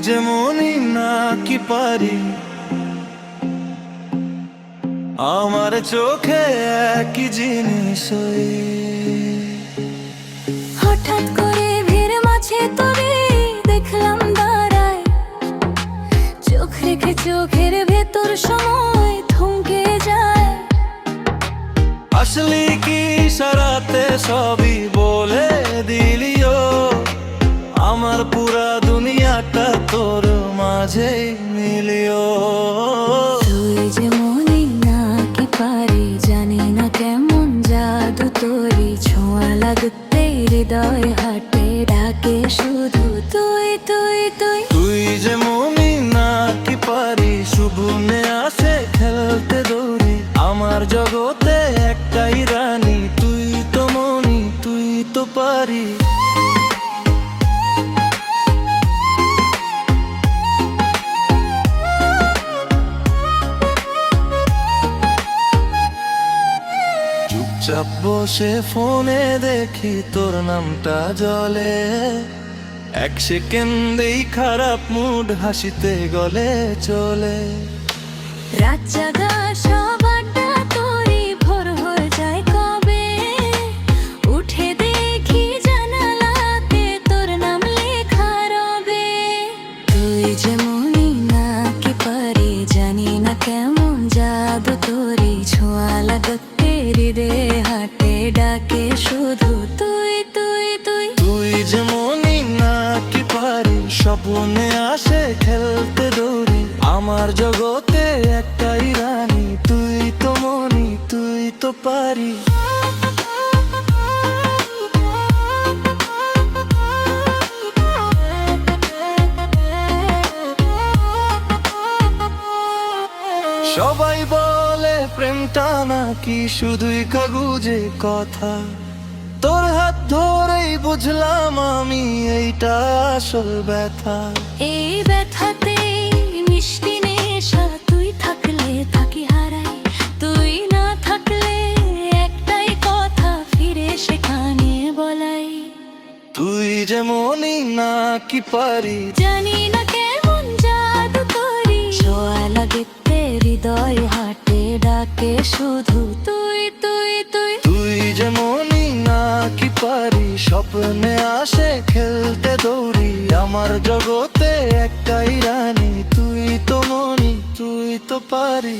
যেমনই না কি পারি, আমার চোখে একই জিনিস ওই। হঠাৎ করে ভিড় মাঝে তোরে দেখলাম দাঁড়ায়, চোখ রেখে চোখের ভেতর সময় থমকে যায়। আসলি কি ইশারাতে সবই বলে দিলিও, আমার পুরা দুনিয়াটা তোর মাঝেই মিলিও। তুই যেমনই না কি পারি, জানি না কেমন জাদু তোরি, ছোঁয়া লাগতে হৃদয় হাটে ডাকে শুধু তুই তুই তুই। তুই যেমনই না কি পারি, শুভনে আসে খেলতে দৌড়ি, আমার জগতে একটাই রানী, তুই তো মনি, তুই তো পারি। চুপচাপ বসে ফোনে দেখি তোর নামটা জ্বলে, এক সেকেন্ডেই খারাপ মুড হাসিতে গলে চলে। রাত জাগা সব আড্ডা তোরই ভোর হয়ে যায় কবে, উঠে দেখি জানালাতে তোর নাম লেখা রবে। তুই যেমনই না কি পারি, জানি না কেমন জাদু তোরি, ছোঁয়া লাগতে হৃদয়ে হাটে ডাকে শুধু তুই তুই তুই। তুই যেমনই না কি পারি, স্বপ্নে আসে খেলতে দৌড়ি, আমার জগতে একটাই রানী, তুই তো মনি, তুই তো পারি। সবাই বলে প্রেমটা নাকি শুধুই কাগুজে কথা, তোর হাত ধরেই বুঝলাম আমি এইটা আসল ব্যথা। এই ব্যথাতে মিষ্টি নেশা, তুই থাকলে থাকি হারাই, তুই না থাকলে একটাই কথা ফিরে সেখানে বলাই। তুই যেমনই না কি পারি, জানি না কেমন জাদু করি, ছোঁয়া লাগতে হৃদয় হাটে ডাকে শুধু তুই তুই তুই। তুই যেমনই না কি পারি, স্বপ্নে আসে খেলতে দৌড়ি, আমার জগতে একটাই রানী, তুই তো মনি, তুই তো পারি।